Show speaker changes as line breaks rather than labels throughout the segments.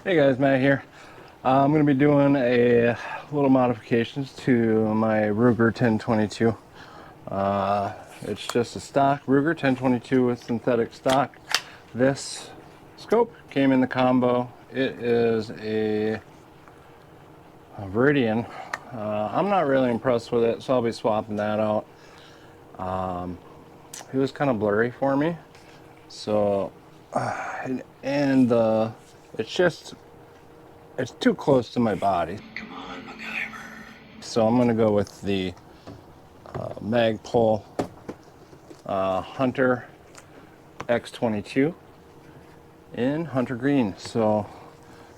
Hey guys, Matt here. I'm going to be doing a little modifications to my Ruger 1022. It's just a stock Ruger 1022 with synthetic stock. This scope came in the combo. It is a Viridian. I'm not really impressed with it, so I'll be swapping that out. It was kind of blurry for me, so it's too close to my body. Come on, MacGyver. So I'm gonna go with the Magpul Hunter x-22 in Hunter Green. So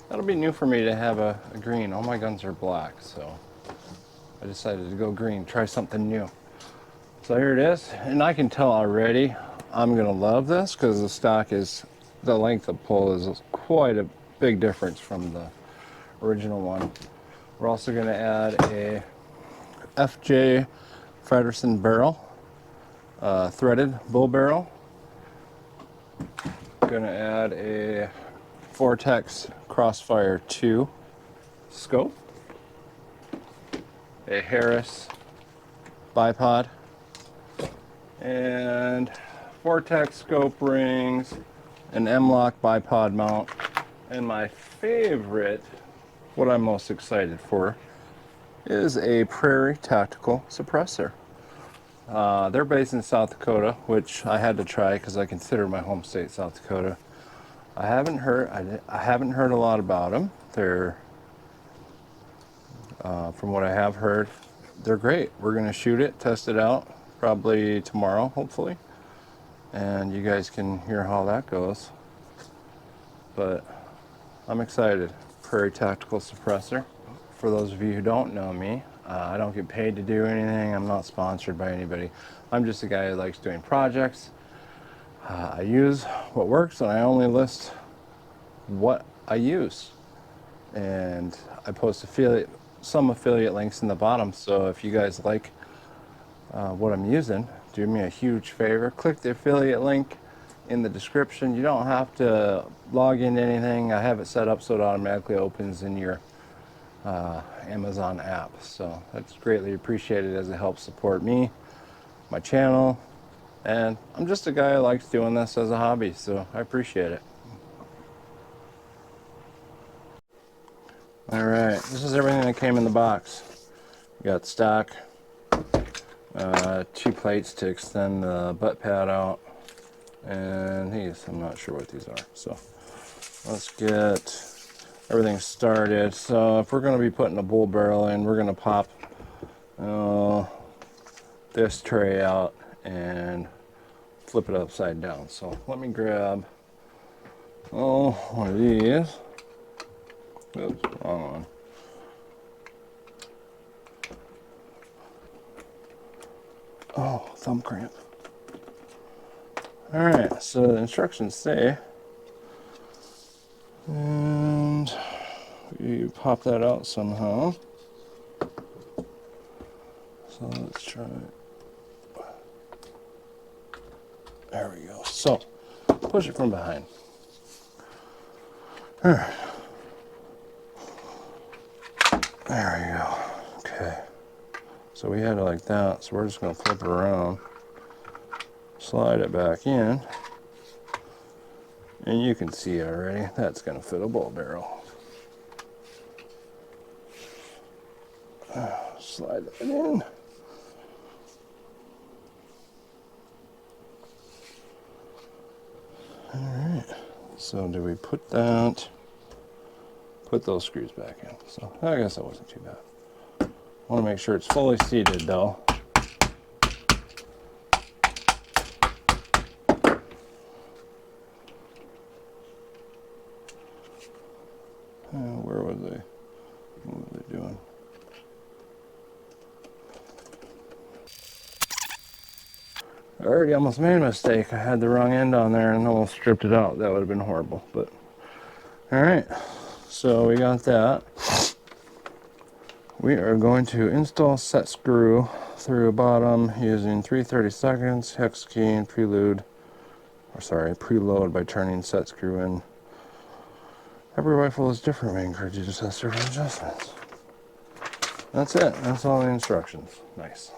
that'll be new for me to have a green. All my guns are black, so I decided to go green, try something new. So here it is, and I can tell already I'm gonna love this because the length of pull is quite a big difference from the original one. We're also going to add a FJ Frederson barrel, threaded bull barrel. Going to add a Vortex Crossfire II scope, a Harris bipod, and Vortex scope rings, an M-lock bipod mount, and my favorite, what I'm most excited for, is a Prairie Tactical Suppressor. They're based in South Dakota, which I had to try because I consider my home state South Dakota. I haven't heard a lot about them. They're, from what I have heard, they're great. We're gonna shoot it, test it out, probably tomorrow, hopefully, and you guys can hear how that goes. But I'm excited. Prairie Tactical Suppressor. For those of you who don't know me, I don't get paid to do anything. I'm not sponsored by anybody. I'm just a guy who likes doing projects. I use what works, and I only list what I use. And I post some affiliate links in the bottom. So if you guys like what I'm using, do me a huge favor. Click the affiliate link in the description. You don't have to log into anything. I have it set up so it automatically opens in your Amazon app, so that's greatly appreciated as it helps support me, my channel, and I'm just a guy who likes doing this as a hobby, so I appreciate it. Alright, this is everything that came in the box. We got stock, 2 plates to extend the butt pad out, and these, I'm not sure what these are, so let's get everything started. So if we're going to be putting a bull barrel in, we're going to pop this tray out and flip it upside down. So let me grab one of these. Oops, wrong one. Oh, thumb cramp. Alright, so the instructions say, and you pop that out somehow. So let's try it. There we go. So push it from behind. All right. There we go. Okay. So we had it like that. So we're just going to flip it around, slide it back in, and you can see already that's going to fit a bull barrel. Slide that in. Alright, so do we put those screws back in? So I guess that wasn't too bad. I want to make sure it's fully seated though. Where was they? What were they doing? I already almost made a mistake. I had the wrong end on there and almost stripped it out. That would have been horrible, but all right. So we got that. We are going to install set screw through bottom using 3/32 hex key and preload by turning set screw in Every rifle is different, may encourage you to test different adjustments. That's it. That's all the instructions. Nice.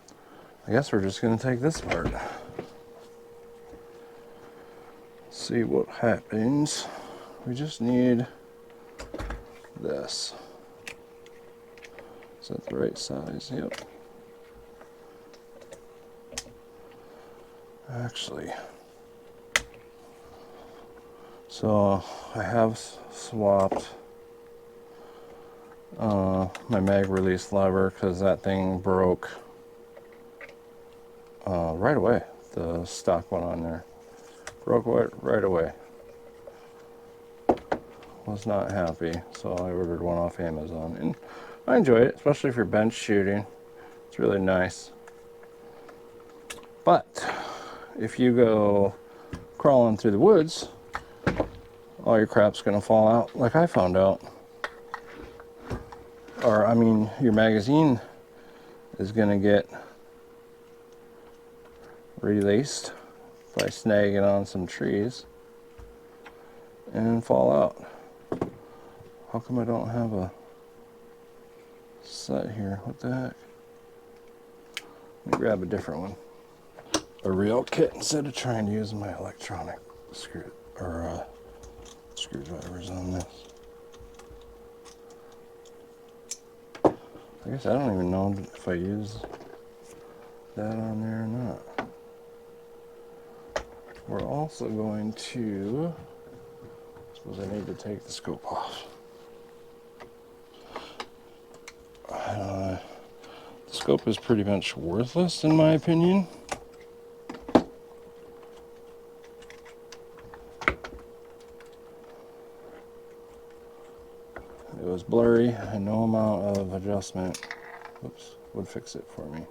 I guess we're just going to take this apart. See what happens. We just need this. Is that the right size? Yep. Actually, so I have swapped my mag release lever because that thing broke right away. The stock one on there broke right away. Was not happy, so I ordered one off Amazon, and I enjoy it, especially if you're bench shooting. It's really nice. But if you go crawling through the woods, all your crap's gonna fall out, like I found out. Or, I mean, your magazine is gonna get released by snagging on some trees and fall out. How come I don't have a set here? What the heck? Let me grab a different one. A real kit instead of trying to use my electronic screwdrivers on this. I guess I don't even know if I use that on there or not. We're also going to, I suppose I need to take the scope off. The scope is pretty much worthless in my opinion. It was blurry and no amount of adjustment, oops, would fix it for me.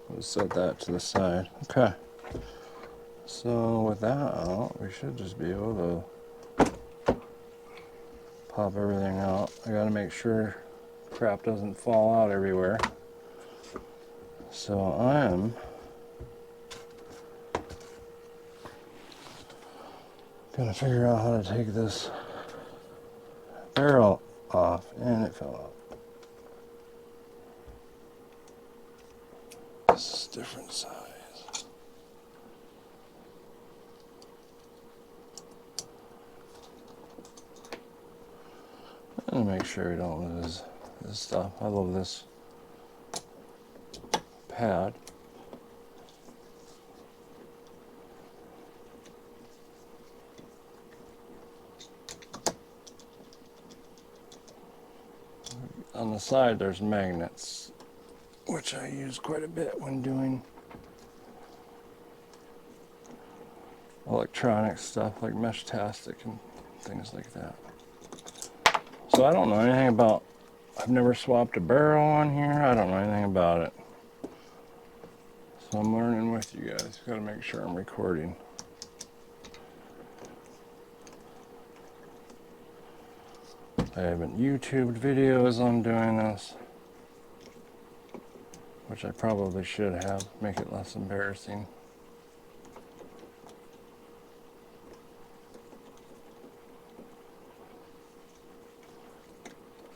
We'll set that to the side. Okay. So with that out, we should just be able to pop everything out. I gotta make sure crap doesn't fall out everywhere. So I am gonna figure out how to take this barrel off, and it fell out. This is different size. And make sure we don't lose this stuff. I love this pad. On the side there's magnets, which I use quite a bit when doing electronic stuff like Mesh-tastic and things like that. So I don't know anything about, I've never swapped a barrel on here, I don't know anything about it. So I'm learning with you guys, gotta make sure I'm recording. I haven't YouTubed videos on doing this, which I probably should have, make it less embarrassing.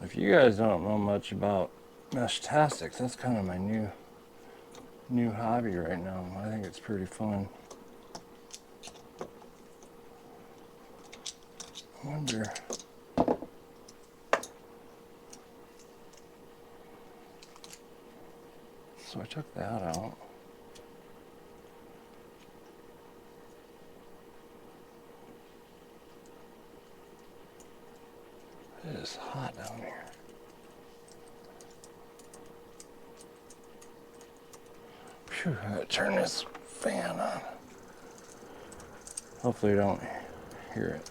If you guys don't know much about Mesh-tastics, that's kind of my new hobby right now. I think it's pretty fun. I wonder. So I took that out. It is hot down here. Phew, I gotta turn this fan on. Hopefully you don't hear it.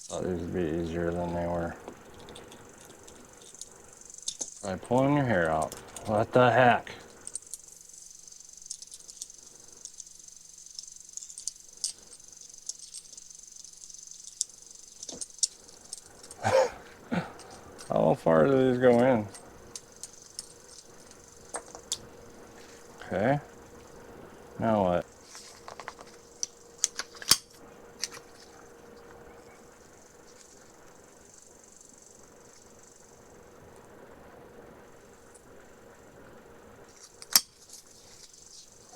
Thought these would be easier than they were. Try pulling your hair out. What the heck? How far do these go in? Okay. Now what?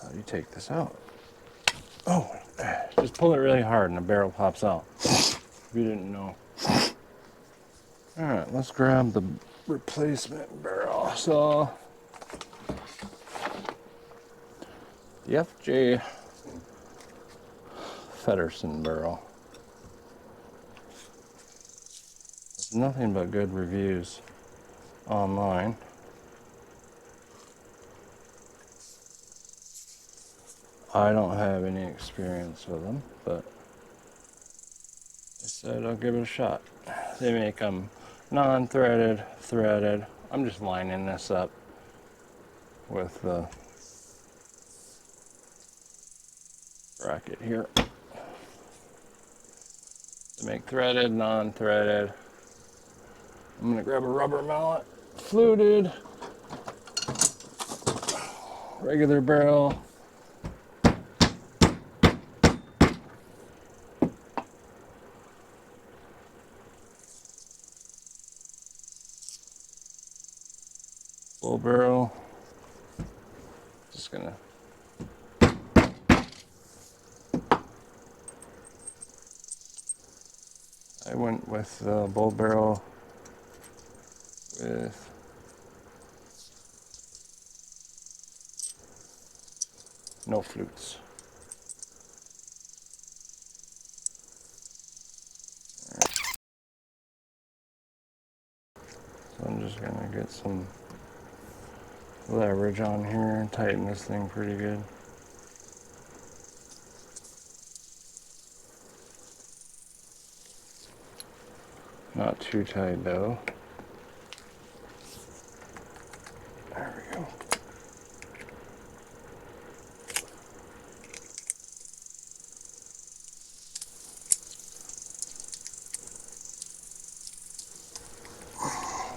How do you take this out? Oh, just pull it really hard and the barrel pops out. If you didn't know. Alright, let's grab the replacement barrel. So, the FJ Feddersen barrel. There's nothing but good reviews online. I don't have any experience with them, but I said I'll give it a shot. They make them non-threaded, threaded. I'm just lining this up with the bracket here. They make threaded, non-threaded. I'm gonna grab a rubber mallet, fluted, regular barrel. Full barrel. Just gonna I went with the bull barrel with no flutes. So I'm just gonna get some leverage on here and tighten this thing pretty good. Not too tight though. There we go.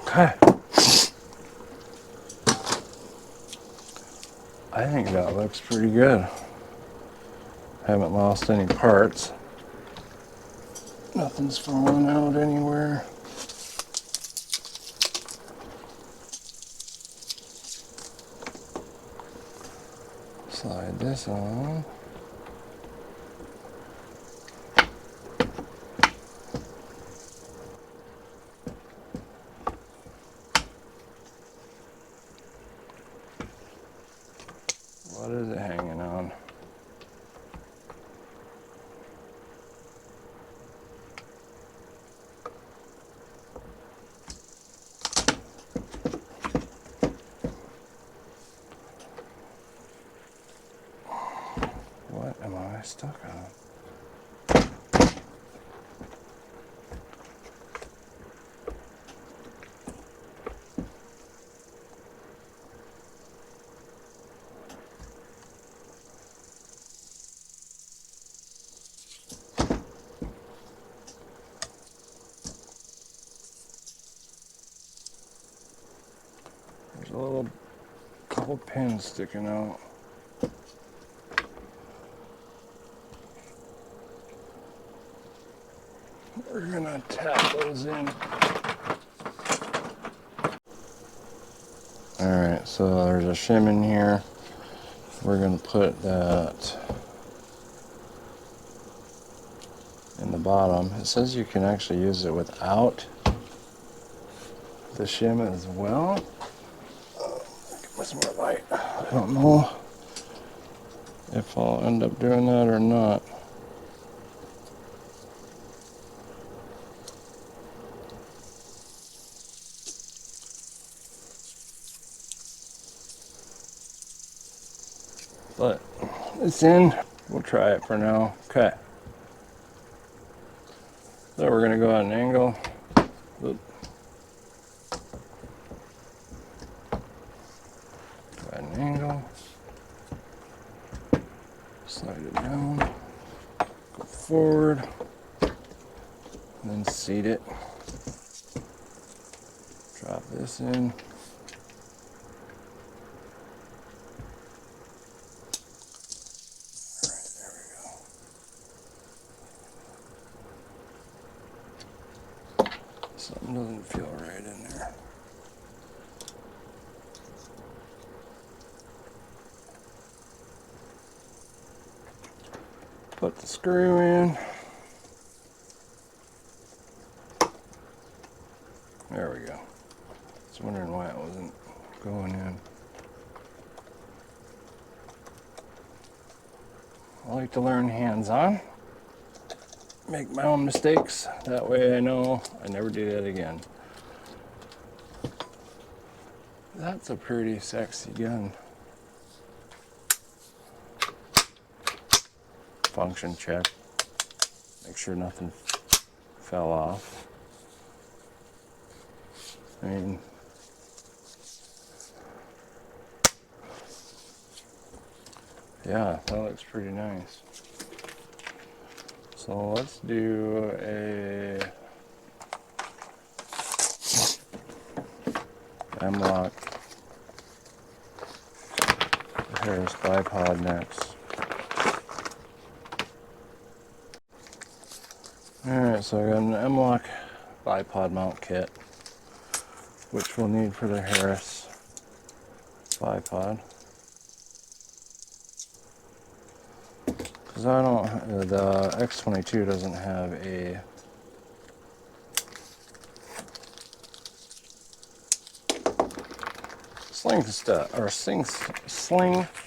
Okay. I think that looks pretty good. Haven't lost any parts. Nothing's falling out anywhere. Slide this on. What is it hanging on? What am I stuck on? There's a little couple pins sticking out. We're gonna tap those in. Alright, so there's a shim in here. We're gonna put that in the bottom. It says you can actually use it without the shim as well. Get some more light. I don't know if I'll end up doing that or not. But it's in. We'll try it for now. Okay. So we're going to go at an angle. Oop. Go at an angle. Slide it down. Go forward. And then seat it. Drop this in. Something doesn't feel right in there. Put the screw in. There we go. I was wondering why it wasn't going in. I like to learn hands-on. Make my own mistakes. That way I know I never do that again. That's a pretty sexy gun. Function check. Make sure nothing fell off. I mean, yeah, that looks pretty nice. So let's do a M-lock Harris bipod next. Alright, so I got an M-lock bipod mount kit, which we'll need for the Harris bipod. Because I don't, the x-22 doesn't have a sling stud, or sling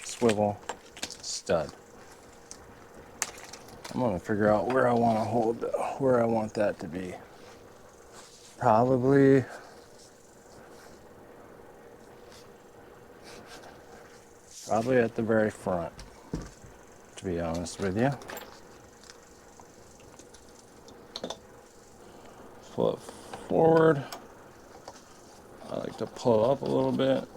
swivel stud. I'm gonna figure out where I want to hold, where I want that to be. Probably at the very front, to be honest with you. Pull it forward. I like to pull up a little bit.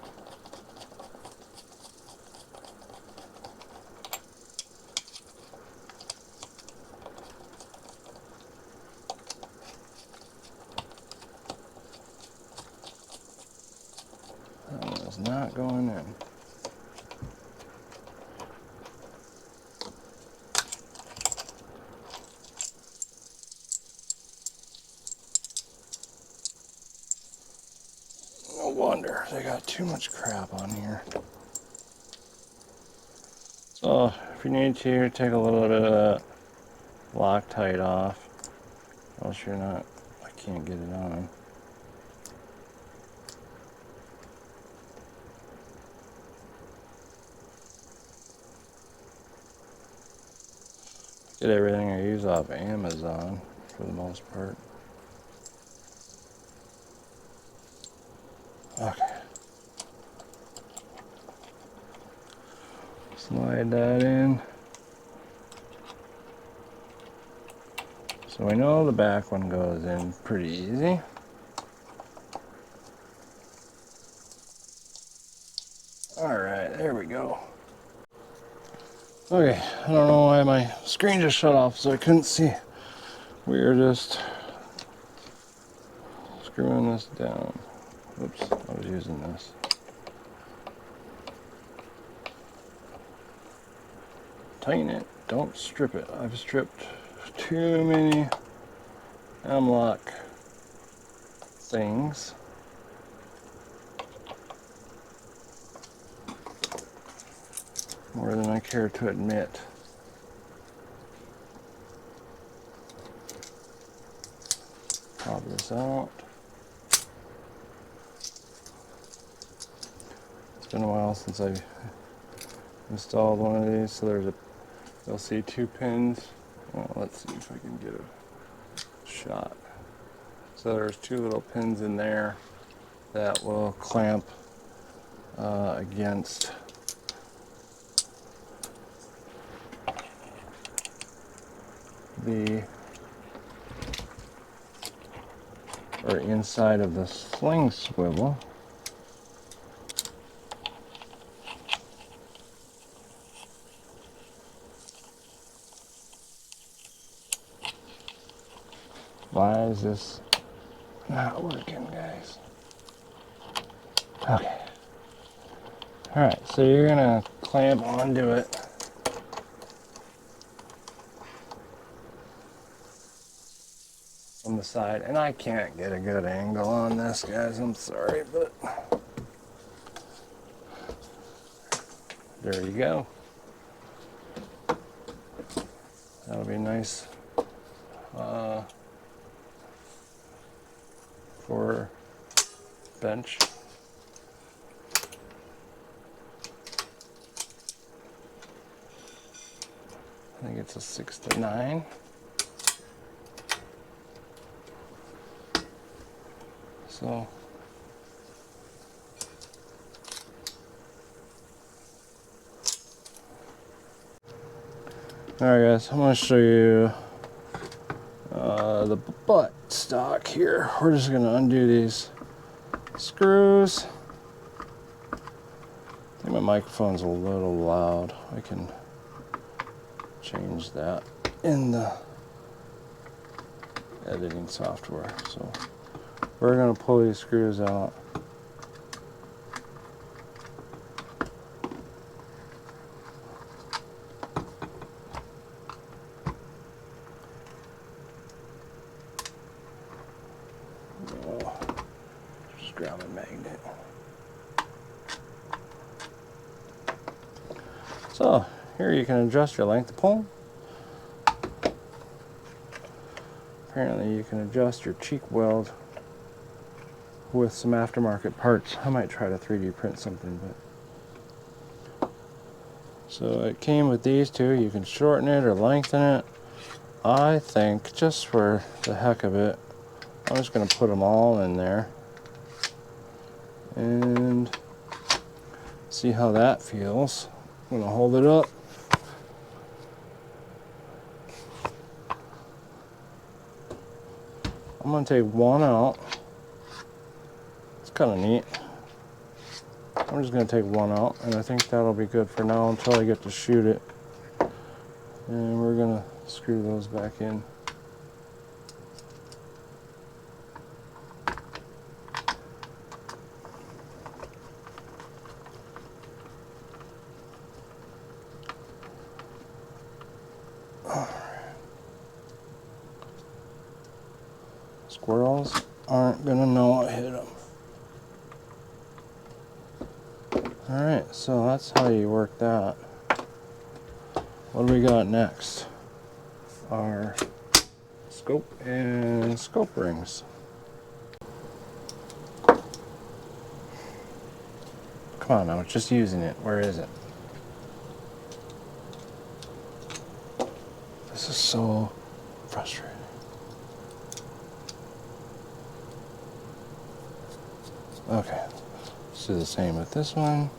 That one is not going in. No wonder they got too much crap on here. So if you need to, take a little bit of that Loctite off. Else you're not, I can't get it on. Get everything I use off Amazon for the most part. Okay. Slide that in. So we know the back one goes in pretty easy. Alright, there we go. Okay, I don't know why my screen just shut off, so I couldn't see. We are just screwing this down. Oops, I was using this. Tighten it, don't strip it. I've stripped too many M-lock things. More than I care to admit. Pop this out. It's been a while since I've installed one of these, so you'll see two pins. Well, let's see if I can get a shot. So there's two little pins in there that will clamp against the or inside of the sling swivel. Why is this not working, guys? Okay. Alright, so you're gonna clamp onto it. On the side, and I can't get a good angle on this, guys. I'm sorry, but there you go. That'll be nice for bench. I think it's a 6 to 9. So alright guys, I'm going to show you the butt stock here. We're just going to undo these screws. I think my microphone's a little loud. I can change that in the editing software. So we're going to pull these screws out. Just grab a magnet. So here you can adjust your length of pull. Apparently you can adjust your cheek weld with some aftermarket parts. I might try to 3D print something, but so it came with these two. You can shorten it or lengthen it. I think just for the heck of it, I'm just going to put them all in there and see how that feels. I'm going to hold it up. I'm going to take one out. It's kind of neat. I'm just going to take one out, and I think that'll be good for now until I get to shoot it. And we're going to screw those back in. Squirrels aren't going to know what hit them. Alright, so that's how you work that. What do we got next? Our scope and scope rings. Come on, I was just using it. Where is it? This is so frustrating. Okay, let's do the same with this one.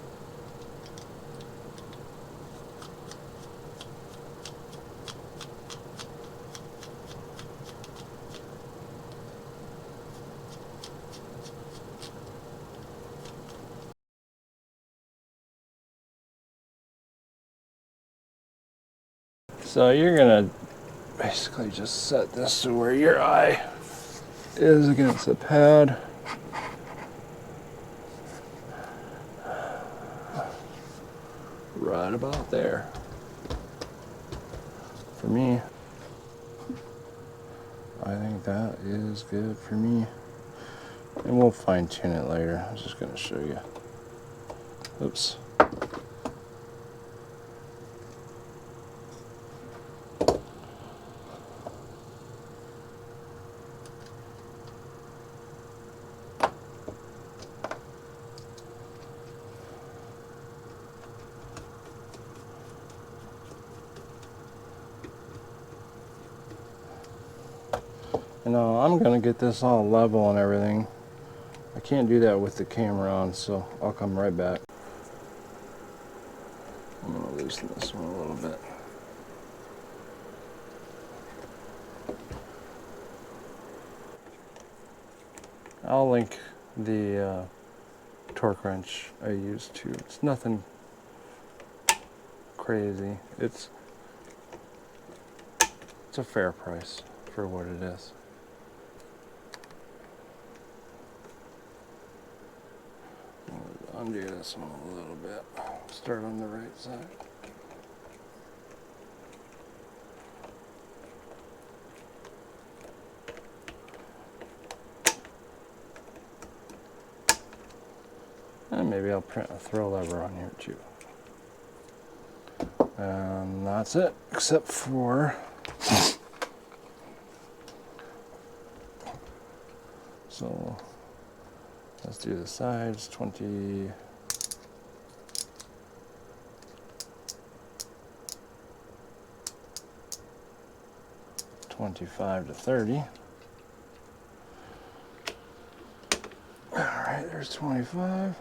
So you're gonna basically just set this to where your eye is against the pad. Right about there. For me, I think that is good for me. And we'll fine tune it later. I was just gonna show you. Oops. And I'm gonna get this all level and everything. I can't do that with the camera on, so I'll come right back. I'm gonna loosen this one a little bit. I'll link the torque wrench I used too. It's nothing crazy. It's a fair price for what it is. Undo this one a little bit. Start on the right side. And maybe I'll print a throw lever on here too. And that's it, except for so let's do the sides. 25 to 30. All right, there's 25.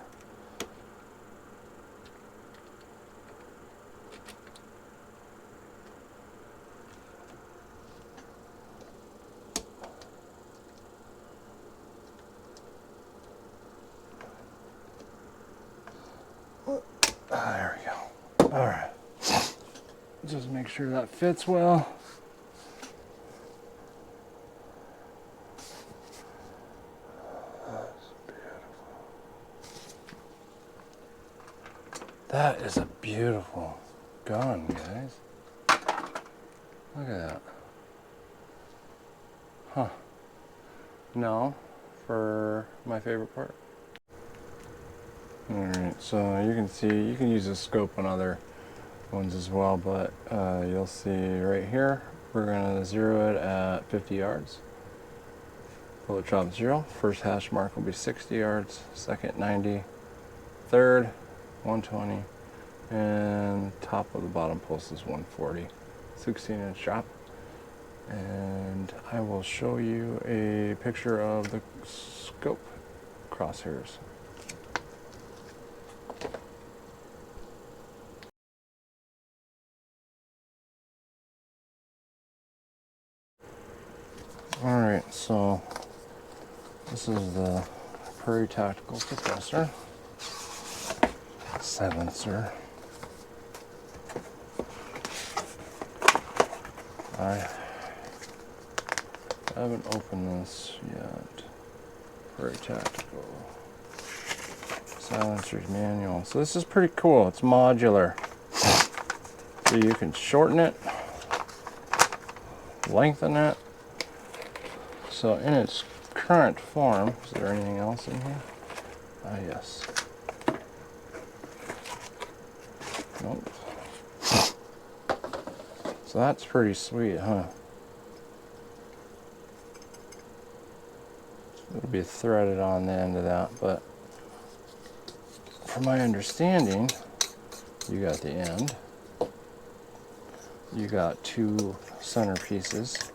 There we go. All right. Just make sure that fits well. That's beautiful. That is a beautiful gun, guys. Look at that. Huh. No, for my favorite part. Alright, so you can see, you can use a scope on other ones as well, but you'll see right here, we're going to zero it at 50 yards. Bullet drop 0. First hash mark will be 60 yards, second 90, third 120, and top of the bottom post is 140. 16-inch drop. And I will show you a picture of the scope crosshairs. Alright, so this is the Prairie Tactical Suppressor. Silencer. I haven't opened this yet. Prairie Tactical Silencer's manual. So this is pretty cool. It's modular. So you can shorten it, lengthen it. So in its current form, is there anything else in here? Ah, yes. Nope. So that's pretty sweet, huh? It'll be threaded on the end of that, but from my understanding, you got the end. You got two center pieces.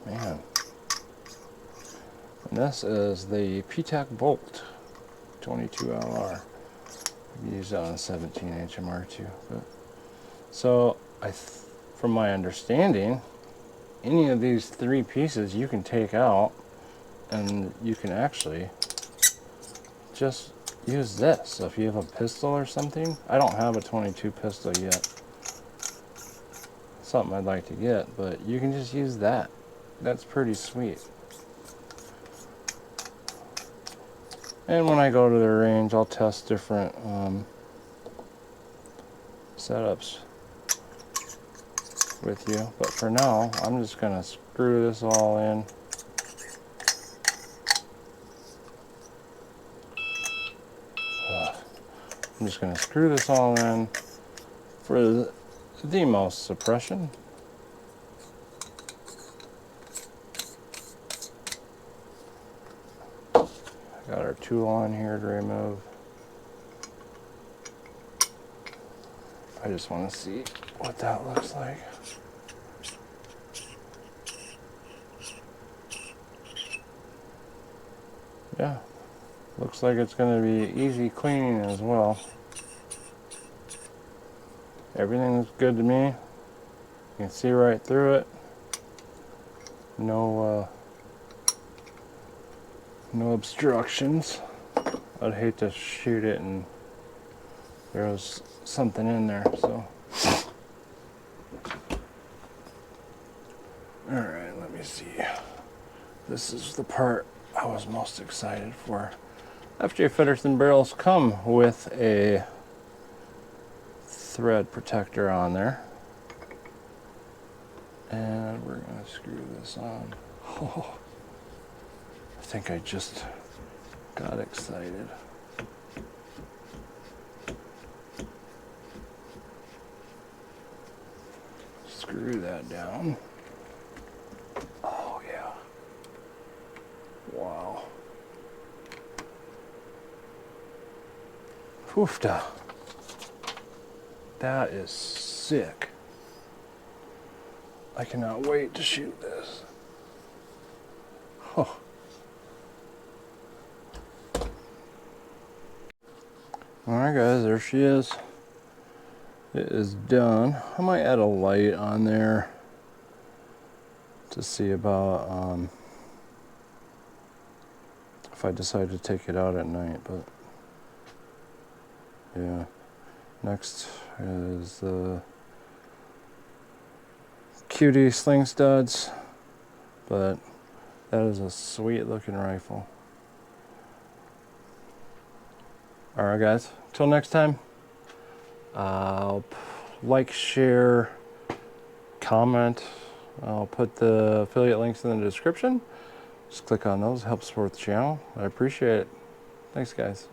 Man. And this is the PTAC Bolt 22 LR. I've used that on a 17 HMR too. But, so from my understanding, any of these three pieces you can take out and you can actually just use this. So if you have a pistol or something, I don't have a 22 pistol yet. Something I'd like to get, but you can just use that. That's pretty sweet. And when I go to the range, I'll test different setups with you. But for now, I'm just going to screw this all in. I'm just going to screw this all in for the most suppression. Got our tool on here to remove. I just want to see what that looks like. yeah, looks like it's going to be easy cleaning as well. Everything looks good to me. You can see right through it. No obstructions. I'd hate to shoot it and there's something in there, so. Alright, let me see. This is the part I was most excited for. FJ fitters and barrels come with a thread protector on there. And we're going to screw this on. Oh, I think I just got excited. Screw that down. Oh yeah. Wow. Poofta. That is sick. I cannot wait to shoot this. Oh. Alright guys, there she is. It is done. I might add a light on there to see about if I decide to take it out at night, but yeah. Next is the cutie sling studs, but that is a sweet looking rifle. Alright guys, till next time, like, share, comment. I'll put the affiliate links in the description. Just click on those, help support the channel. I appreciate it. Thanks guys.